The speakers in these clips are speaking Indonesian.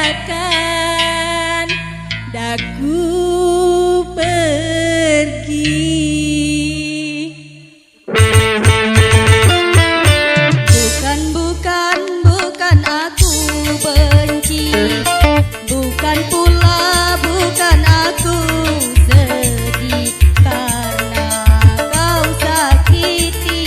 merelakan daku pergi. Bukan aku benci, bukan pula bukan aku sedih karena kau sakiti.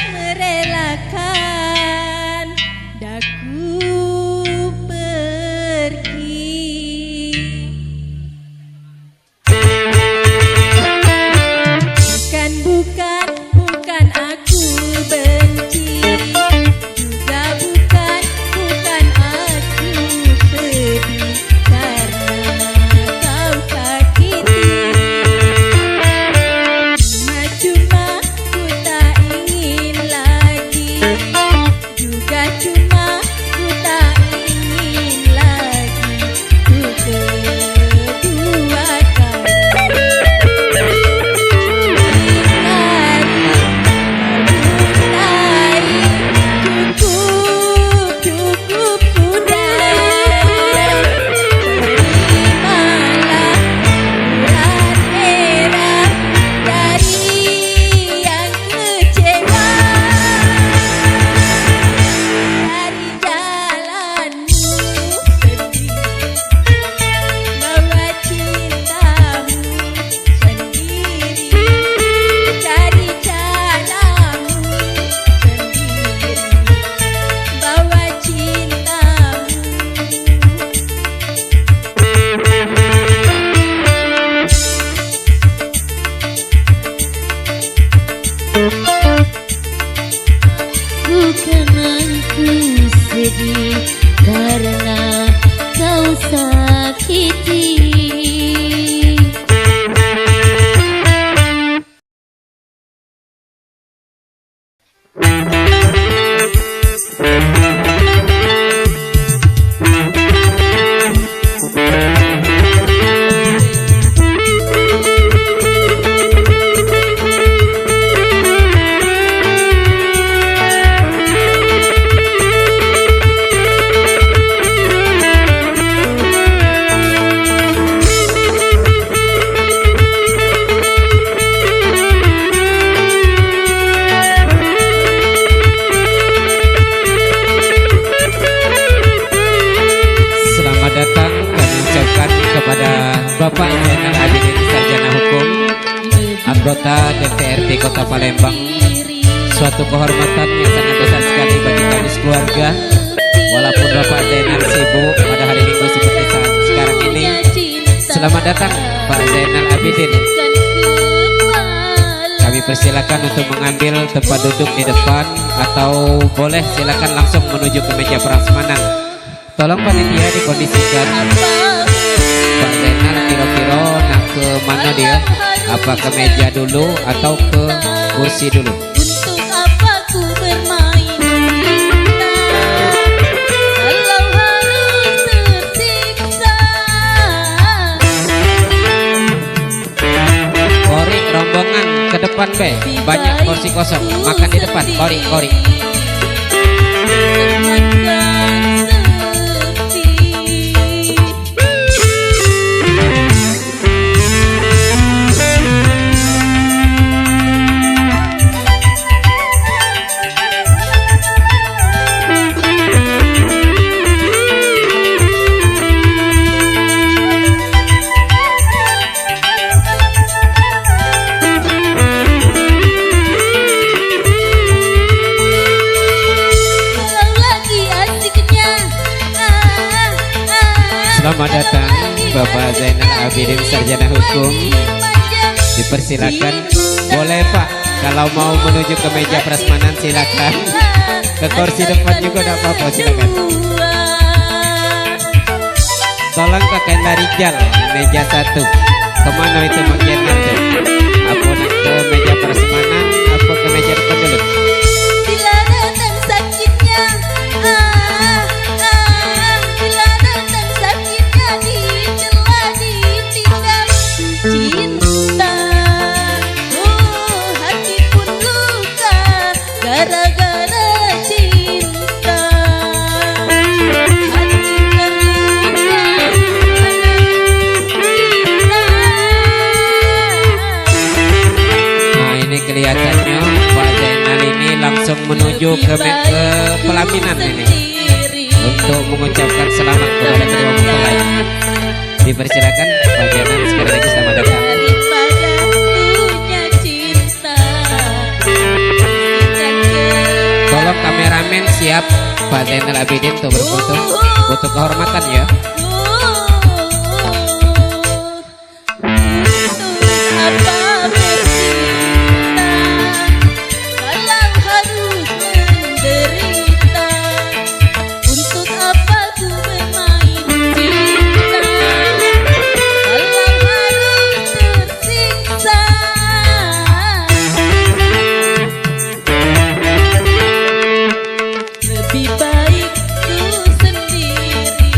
Merelakan daku pergi. Bukan aku benci, juga bukan aku sedih karena kau sakiti. Cuma ku tak ingin lagi, juga cuma ku tak ingin lagi ku kedua kali. Cukup sudah, terimalah bulan merah dari yang kecewa, dari jalanmu sendiri, bawa cintamu sendiri, dari jalanmu sendiri, bawa cintamu. Bukan aku sedih karena kau sakiti. Bapak Zainal Abidin, Sarjana Hukum, anggota DPRD Kota Palembang. Suatu kehormatan yang sangat besar sekali bagi kami sekeluarga. Walaupun Bapak Zainal sibuk pada hari Minggu seperti saat sekarang ini, selamat datang Pak Zainal Abidin. Kami persilakan untuk mengambil tempat duduk di depan, atau boleh silakan langsung menuju ke meja prasmanan. Tolong panitia dikondisikan Pak Zainal kira-kira mana dia? Apa ke meja dulu atau ke kursi dulu? Untuk apa ku bermain cinta kalau harus tersiksa. Kori rombongan ke depan be, banyak kursi kosong. Makan di depan, kori. Semakan sepi. Kalau lagi asiknya, Selamat datang Bapak Zainal Abidin Sarjana Hukum. Dipersilakan. Boleh Pak, kalau mau menuju ke meja prasmanan silakan. Ke kursi depan juga tidak apa-apa, silakan. Tolong ke Kenda Rijal, meja 1. Kemana itu bagiannya tuh? Apa nak ke meja prasmanan? Apa ke meja depan dulu? Bila datang sakitnya, bila datang sakitnya dicela ditinggal cinta. Oh, hati pun luka gara-gara cinta. Hati terluka Nah ini kelihatannya Pak Zainal ini langsung menuju ke pelaminan ini untuk mengucapkan selamat kepada kedua mempelai. Dipersilakan Pak Zainal, sekali lagi selamat datang. daripada punya cinta. Tolong kameramen siap Pak Zainal Abidin untuk berfoto, foto kehormatan ya. Untuk apa ku bermain cinta kalau harus tersiksa. Lebih baik ku sendiri.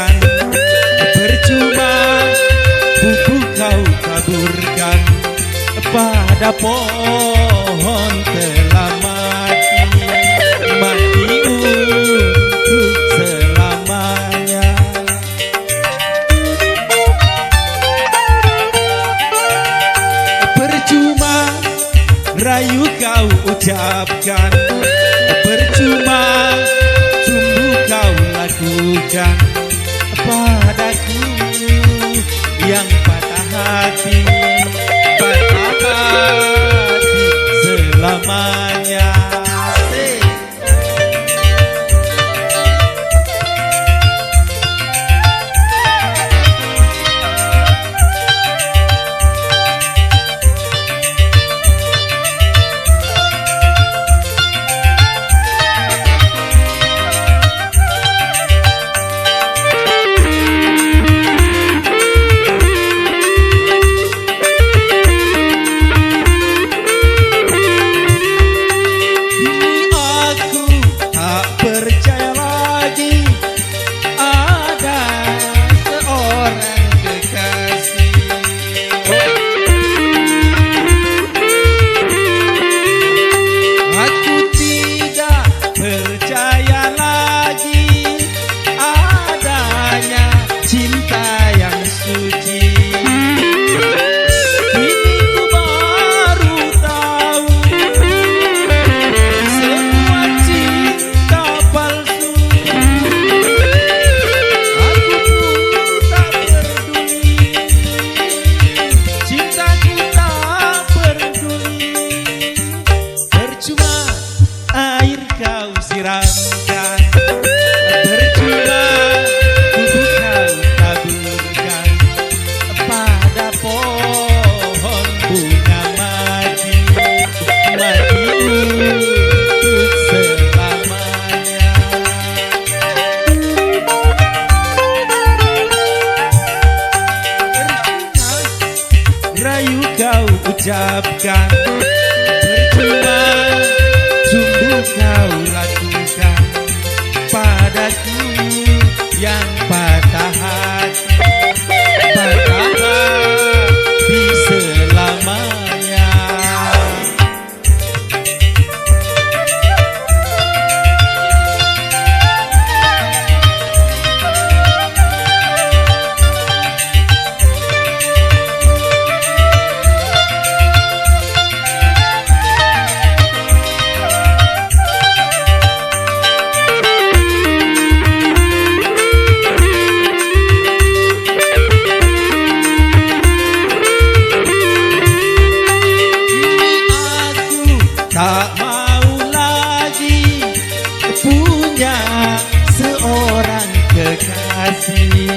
ucapkan, percuma pupuk kau taburkan pada pohon telah mati, mati untuk selamanya. Percuma rayu kau ucapkan, percuma sungguh kau lakukan padaku yang patah hati, patah hati selamanya. Ucapkan, percuma sungguh kau lakukan padaku yang patah hati, patah hati selamanya. Tak mau lagi punya seorang kekasih.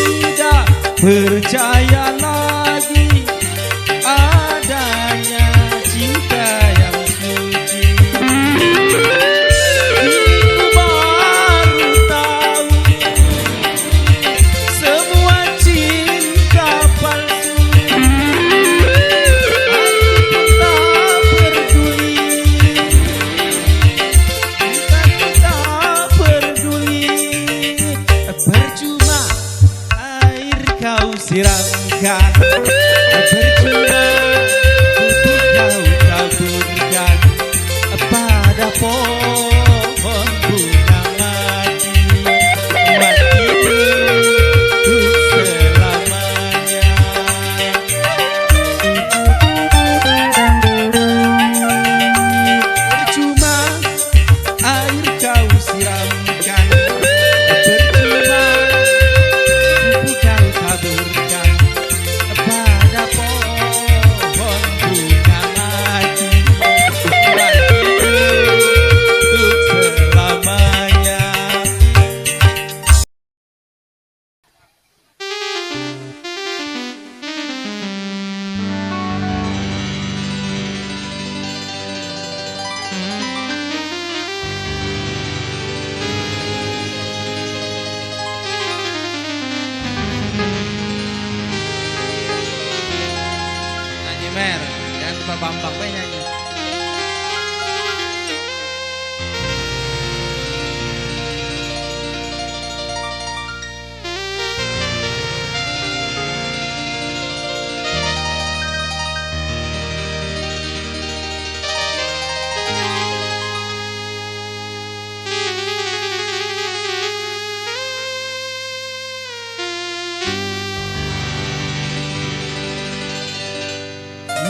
Tidak percaya lagi adanya cinta yang suci. Ku baru tahu semua cinta palsu. Aku tak peduli, aku tak peduli. Percuma air kau siramkan, percuma pupuk kau taburkan pada pohon bunga mati, mati untuk selamanya. Percuma air kau siramkan, percuma pupuk kau taburkan pada pohon bunga mati, mati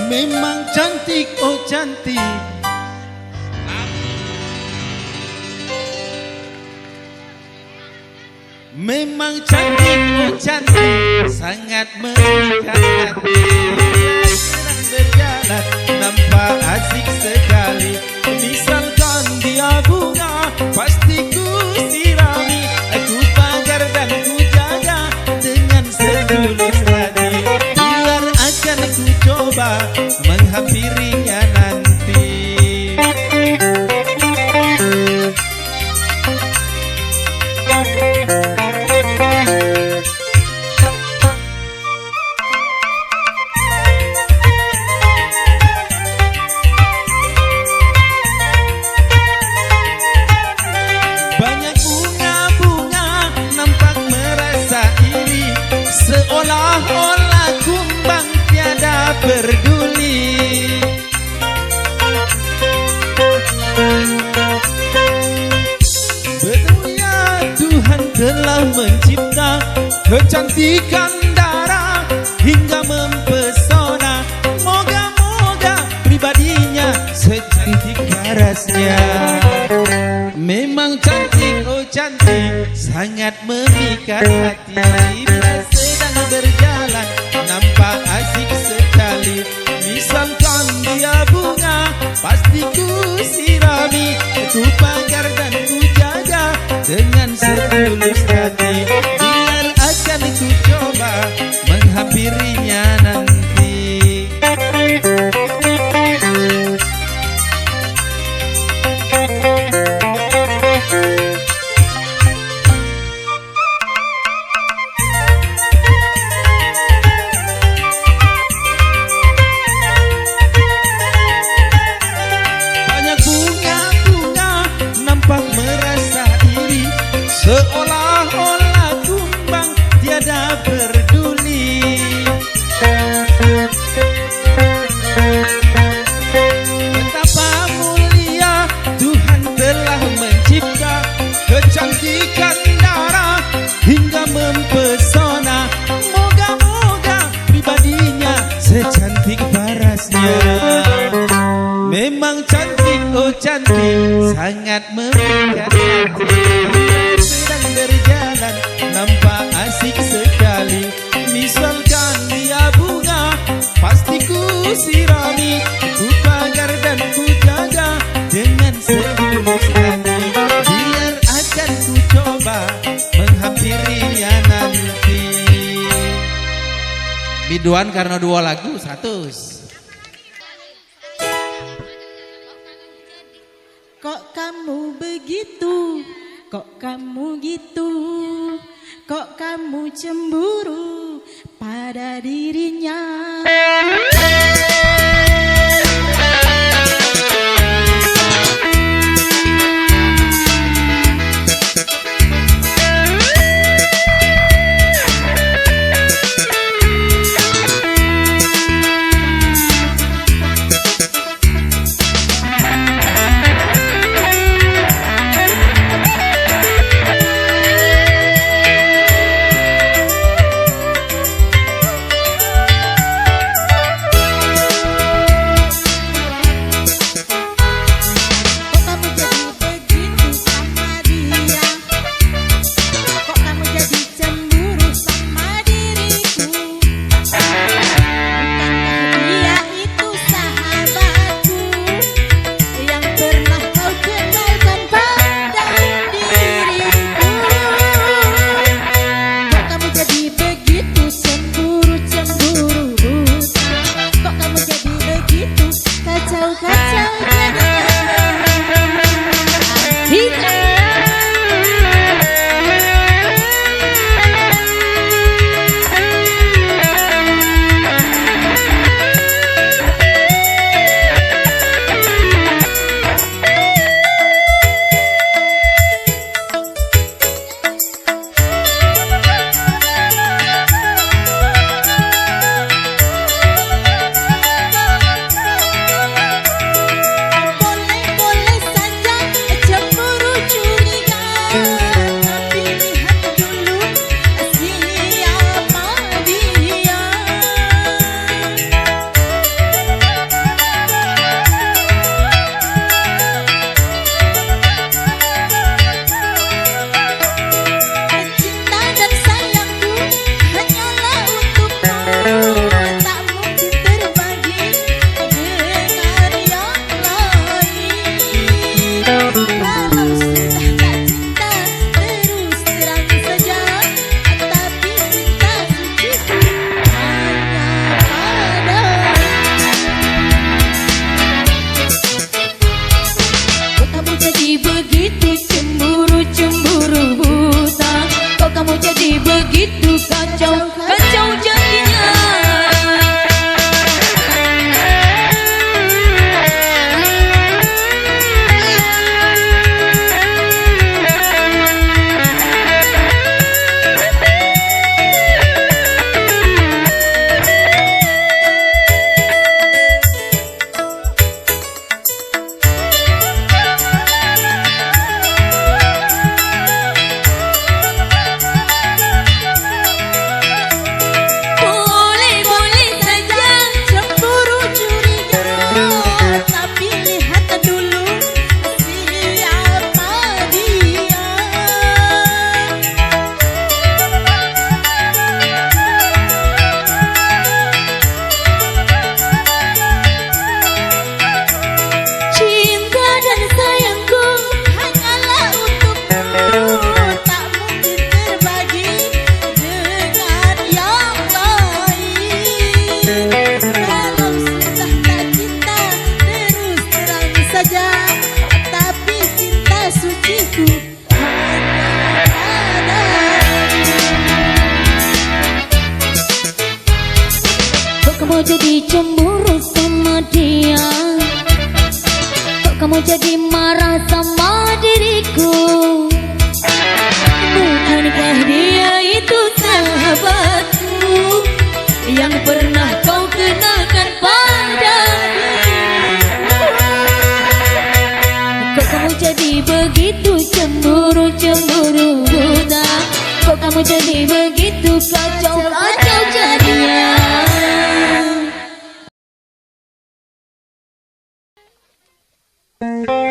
Memang cantik, oh cantik. Memang cantik, oh cantik, sangat memikat hati. Sedang berjalan, nampak asik sekali. Misalkan dia bunga, pasti ku sirami. Aku pagar dan ku jaga dengan setulus hati. Biar akan ku coba menghampirinya nanti. Banyak bunga-bunga nampak merasa iri, seolah-olah kumbang tiada peduli. Betulnya Tuhan telah mencipta kecantikan darah hingga mempesona. Moga-moga pribadinya secantik parasnya. Memang cantik, oh cantik, sangat memikat hati. Bila sedang berjalan, nampak asik sekali. Misalkan dia bunga, pasti ku sirami. Ku pagar dan ku jaga dengan setulus hati. Biar akan ku coba menghampirinya nanti. Banyak bunga-bunga nampak merasa iri, seolah-olah kumbang tiada peduli. Betapa mulia Tuhan telah mencipta kecantikan darah hingga mempesona. Moga-moga pribadinya secantik parasnya. Memang cantik, oh cantik, sangat memikat hati. Sedang berjalan, nampak asik sekali. Misalkan dia bunga, pasti ku sirami. Ku pagar dan ku jaga dengan setulus hati. Biar akan ku coba menghampirinya nanti. Biduan karena dua lagu, satu. Kok kamu begitu? Kok kamu gitu? Kok kamu cemburu pada dirinya? jadi begitu cemburu buta? Kok kamu jadi begitu kacau jadinya? Kamu jadi cemburu sama dia? Kok kamu jadi marah sama diriku? Bukankah dia itu sahabatku yang pernah kau kenalkan padaku? Kok kamu jadi begitu cemburu buta? Kok kamu jadi begitu kacau jadinya? Thank you.